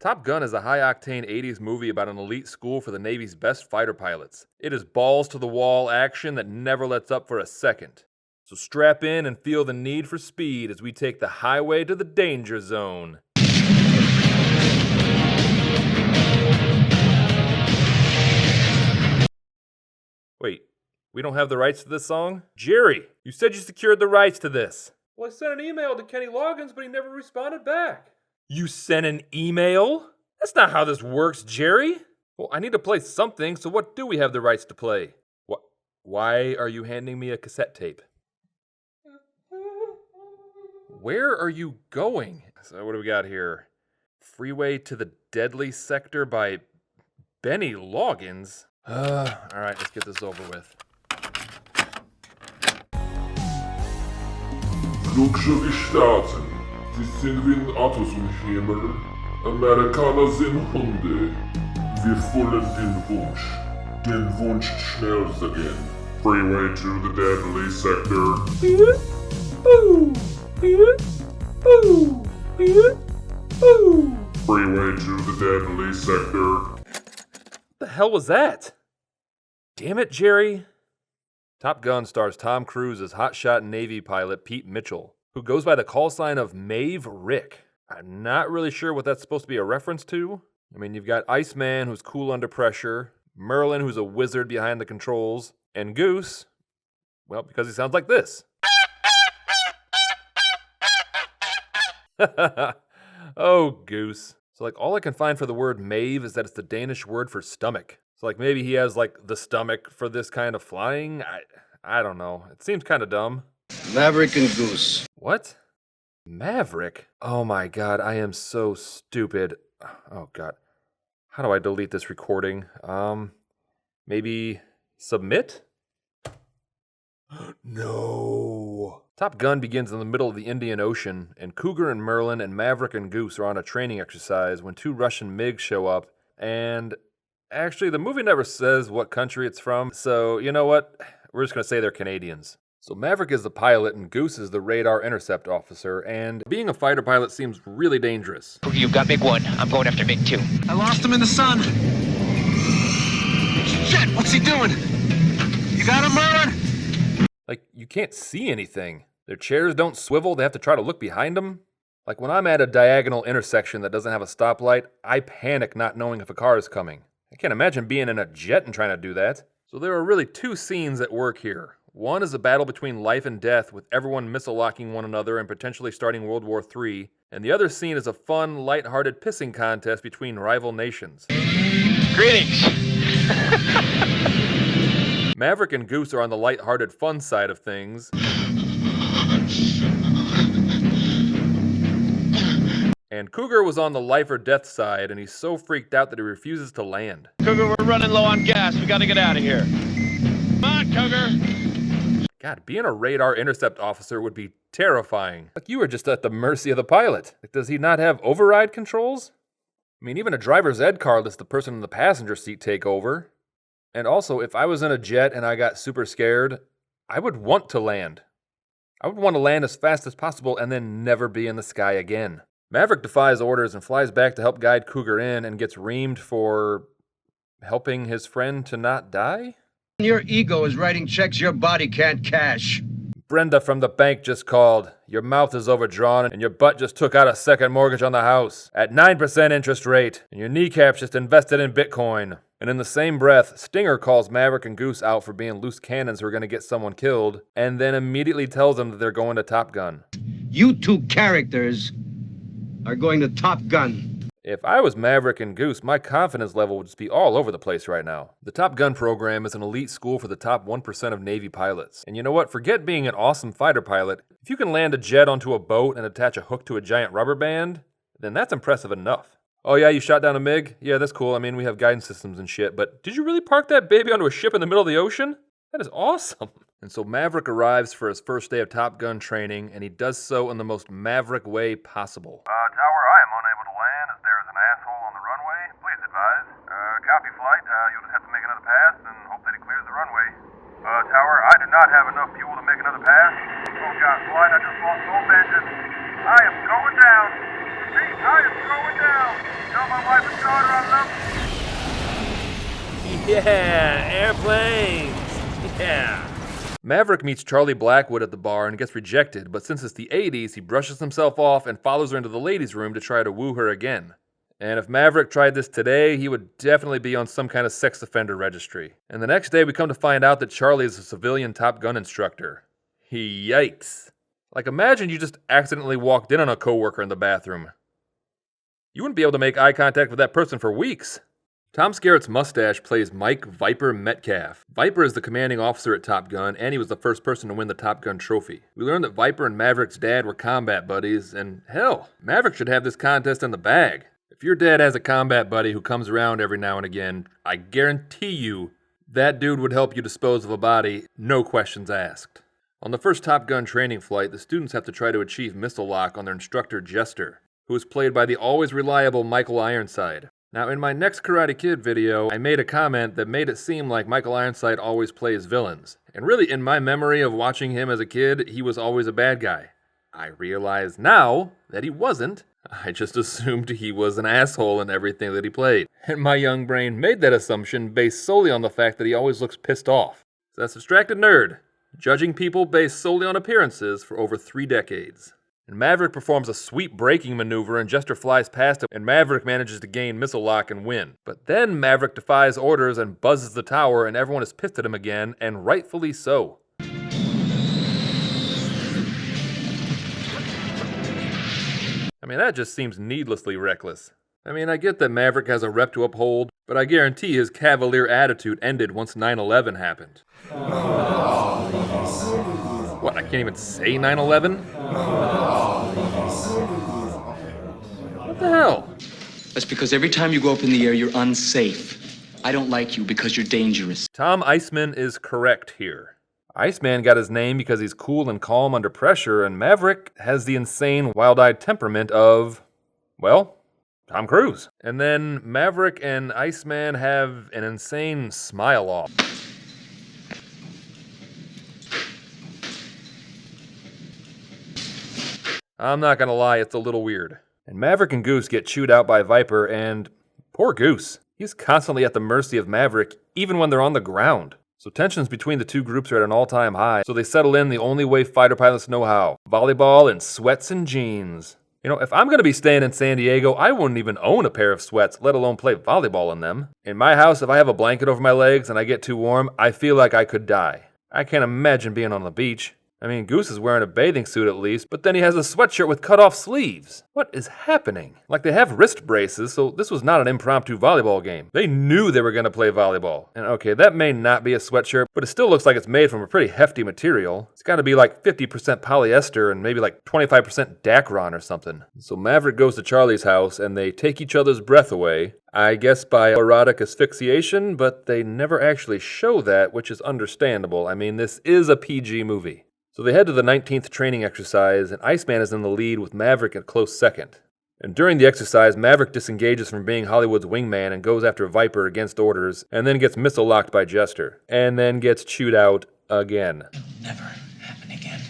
Top Gun is a high-octane 80s movie about an elite school for the Navy's best fighter pilots. It is balls-to-the-wall action that never lets up for a second. So strap in and feel the need for speed as we take the highway to the danger zone. Wait, we don't have the rights to this song? Jerry, you said you secured the rights to this. Well, I sent an email to Kenny Loggins, but he never responded back. You sent an email? That's not how this works, Jerry. Well, I need to play something, so what do we have the rights to play? Why are you handing me a cassette tape? Where are you going? So what do we got here? Freeway to the Deadly Sector by Benny Loggins? Alright, let's get this over with. Flugzeug gestartet. Sie sind wie ein Autos im Himmel. Amerikaner sind Hunde. Wir wollen den Wunsch schnell sagen. Freeway to the Deadly Sector. Freeway to the Deadly Sector. What the hell was that? Damn it, Jerry. Top Gun stars Tom Cruise as hotshot Navy pilot Pete Mitchell, who goes by the call sign of Maverick. I'm not really sure what that's supposed to be a reference to. I mean, you've got Iceman, who's cool under pressure, Merlin, who's a wizard behind the controls, and Goose, well, because he sounds like this. Oh, Goose. So, all I can find for the word Mave is that it's the Danish word for stomach. So, maybe he has, the stomach for this kind of flying? I don't know. It seems kind of dumb. Maverick and Goose. What? Maverick? Oh my god, I am so stupid. Oh god. How do I delete this recording? Maybe submit? No. Top Gun begins in the middle of the Indian Ocean, and Cougar and Merlin and Maverick and Goose are on a training exercise when two Russian MiGs show up, and actually the movie never says what country it's from, so you know what? We're just gonna say they're Canadians. So Maverick is the pilot and Goose is the radar intercept officer, and being a fighter pilot seems really dangerous. You've got MiG-1. I'm going after MiG-2. I lost him in the sun. Shit, what's he doing? You got him, Merlin? You can't see anything. Their chairs don't swivel, they have to try to look behind them. When I'm at a diagonal intersection that doesn't have a stoplight, I panic not knowing if a car is coming. I can't imagine being in a jet and trying to do that. So there are really two scenes at work here. One is a battle between life and death with everyone missile-locking one another and potentially starting World War III. And the other scene is a fun, light-hearted pissing contest between rival nations. Greetings. Maverick and Goose are on the light-hearted fun side of things. And Cougar was on the life or death side, and he's so freaked out that he refuses to land. Cougar, we're running low on gas. We gotta get out of here. Come on, Cougar. God, being a radar intercept officer would be terrifying. You were just at the mercy of the pilot. Does he not have override controls? I mean, even a driver's ed car lets the person in the passenger seat take over. And also, if I was in a jet and I got super scared, I would want to land. I would want to land as fast as possible and then never be in the sky again. Maverick defies orders and flies back to help guide Cougar in and gets reamed for helping his friend to not die? Your ego is writing checks your body can't cash. Brenda from the bank just called. Your mouth is overdrawn and your butt just took out a second mortgage on the house at 9% interest rate, and your kneecaps just invested in Bitcoin. And in the same breath, Stinger calls Maverick and Goose out for being loose cannons who are going to get someone killed, and then immediately tells them that they're going to Top Gun. You two characters are going to Top Gun. If I was Maverick and Goose, my confidence level would just be all over the place right now. The Top Gun program is an elite school for the top 1% of Navy pilots. And you know what? Forget being an awesome fighter pilot. If you can land a jet onto a boat and attach a hook to a giant rubber band, then that's impressive enough. Oh yeah, you shot down a MiG? Yeah, that's cool. I mean, we have guidance systems and shit, but did you really park that baby onto a ship in the middle of the ocean? That is awesome. And so Maverick arrives for his first day of Top Gun training, and he does so in the most Maverick way possible. Tower, I am unable to land as there is an asshole on the runway. Please advise. Copy flight. You'll just have to make another pass and hope that he clears the runway. Tower, I do not have enough fuel to make another pass. Oh God, flight, I just lost both engines. I am going down. Pete, I am going down. Tell my wife and daughter I love them. Yeah, airplanes. Yeah. Maverick meets Charlie Blackwood at the bar and gets rejected, but since it's the 80s, he brushes himself off and follows her into the ladies' room to try to woo her again. And if Maverick tried this today, he would definitely be on some kind of sex offender registry. And the next day, we come to find out that Charlie is a civilian Top Gun instructor. Yikes. Like, imagine you just accidentally walked in on a coworker in the bathroom. You wouldn't be able to make eye contact with that person for weeks. Tom Skerritt's mustache plays Mike Viper Metcalf. Viper is the commanding officer at Top Gun, and he was the first person to win the Top Gun trophy. We learned that Viper and Maverick's dad were combat buddies, and hell, Maverick should have this contest in the bag. If your dad has a combat buddy who comes around every now and again, I guarantee you that dude would help you dispose of a body, no questions asked. On the first Top Gun training flight, the students have to try to achieve missile lock on their instructor Jester, who is played by the always reliable Michael Ironside. Now, in my next Karate Kid video, I made a comment that made it seem like Michael Ironside always plays villains. And really, in my memory of watching him as a kid, he was always a bad guy. I realize now that he wasn't. I just assumed he was an asshole in everything that he played. And my young brain made that assumption based solely on the fact that he always looks pissed off. So that's Distracted Nerd, judging people based solely on appearances for over 3 decades. And Maverick performs a sweet braking maneuver and Jester flies past him, and Maverick manages to gain missile lock and win. But then Maverick defies orders and buzzes the tower, and everyone is pissed at him again, and rightfully so. I mean, that just seems needlessly reckless. I mean, I get that Maverick has a rep to uphold, but I guarantee his cavalier attitude ended once 9/11 happened. What, I can't even say 9/11? What the hell? That's because every time you go up in the air, you're unsafe. I don't like you because you're dangerous. Tom Iceman is correct here. Iceman got his name because he's cool and calm under pressure, and Maverick has the insane, wild-eyed temperament of, well, Tom Cruise. And then Maverick and Iceman have an insane smile-off. I'm not gonna lie, it's a little weird. And Maverick and Goose get chewed out by Viper, and poor Goose. He's constantly at the mercy of Maverick, even when they're on the ground. So tensions between the two groups are at an all-time high, so they settle in the only way fighter pilots know how. Volleyball and sweats and jeans. You know, if I'm gonna be staying in San Diego, I wouldn't even own a pair of sweats, let alone play volleyball in them. In my house, if I have a blanket over my legs and I get too warm, I feel like I could die. I can't imagine being on the beach. I mean, Goose is wearing a bathing suit at least, but then he has a sweatshirt with cut-off sleeves. What is happening? Like, they have wrist braces, so this was not an impromptu volleyball game. They knew they were going to play volleyball. And okay, that may not be a sweatshirt, but it still looks like it's made from a pretty hefty material. It's got to be like 50% polyester and maybe like 25% Dacron or something. So Maverick goes to Charlie's house, and they take each other's breath away. I guess by erotic asphyxiation, but they never actually show that, which is understandable. I mean, this is a PG movie. So they head to the 19th training exercise, and Iceman is in the lead with Maverick at close second. And during the exercise, Maverick disengages from being Hollywood's wingman and goes after Viper against orders, and then gets missile locked by Jester, and then gets chewed out again. It'll never happen again.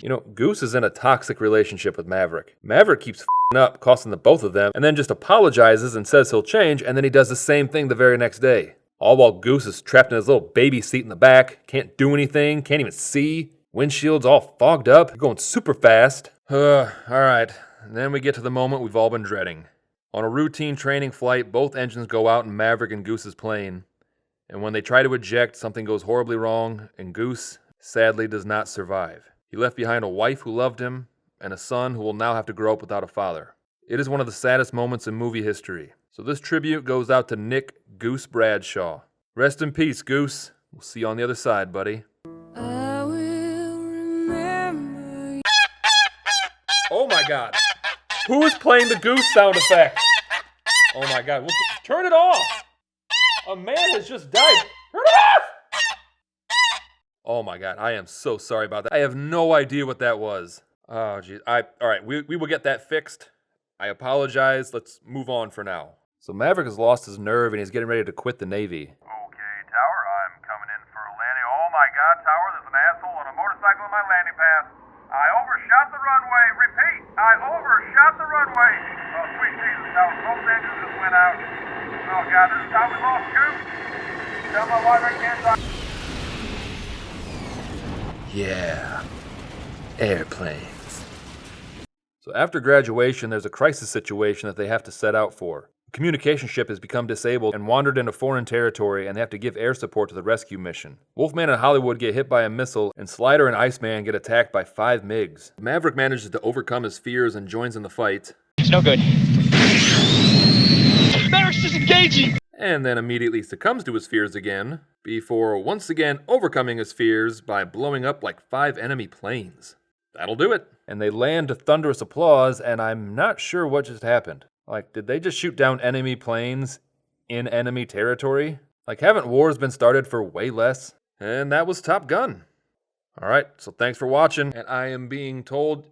You know, Goose is in a toxic relationship with Maverick. Maverick keeps f***ing up, costing the both of them, and then just apologizes and says he'll change, and then he does the same thing the very next day. All while Goose is trapped in his little baby seat in the back, can't do anything, can't even see. Windshield's all fogged up, going super fast. Alright, then we get to the moment we've all been dreading. On a routine training flight, both engines go out in Maverick and Goose's plane. And when they try to eject, something goes horribly wrong, and Goose, sadly, does not survive. He left behind a wife who loved him, and a son who will now have to grow up without a father. It is one of the saddest moments in movie history. So this tribute goes out to Nick Goose Bradshaw. Rest in peace, Goose. We'll see you on the other side, buddy. Oh my god. Who is playing the Goose sound effect? Oh my god. Turn it off! A man has just died. Turn it off! Oh my god. I am so sorry about that. I have no idea what that was. Oh jeez. Alright, we will get that fixed. I apologize. Let's move on for now. So Maverick has lost his nerve and he's getting ready to quit the Navy. Okay, Tower, I'm coming in for a landing. Oh my god, Tower, there's an asshole on a motorcycle in my landing path. I overshot the runway. Repeat, I overshot the runway. Oh, sweet Jesus, Tower. Both engines just went out. Oh, God, this is how we lost Goose. Tell my wife I can't talk. Yeah. Airplanes. So after graduation, there's a crisis situation that they have to set out for. The communication ship has become disabled and wandered into foreign territory, and they have to give air support to the rescue mission. Wolfman and Hollywood get hit by a missile, and Slider and Iceman get attacked by 5 MiGs. Maverick manages to overcome his fears and joins in the fight. It's no good. Maverick's disengaging! And then immediately succumbs to his fears again, before once again overcoming his fears by blowing up like 5 enemy planes. That'll do it. And they land to thunderous applause, and I'm not sure what just happened. Like, did they just shoot down enemy planes in enemy territory? Like, haven't wars been started for way less? And that was Top Gun. Alright, so thanks for watching, and I am being told,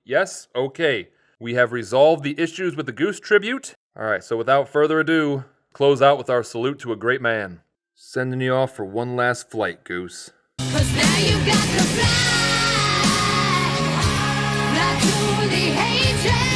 yes? Okay. We have resolved the issues with the Goose tribute. Alright, so without further ado, close out with our salute to a great man. Sending you off for one last flight, Goose. 'Cause now you got to fly, not to the hatred.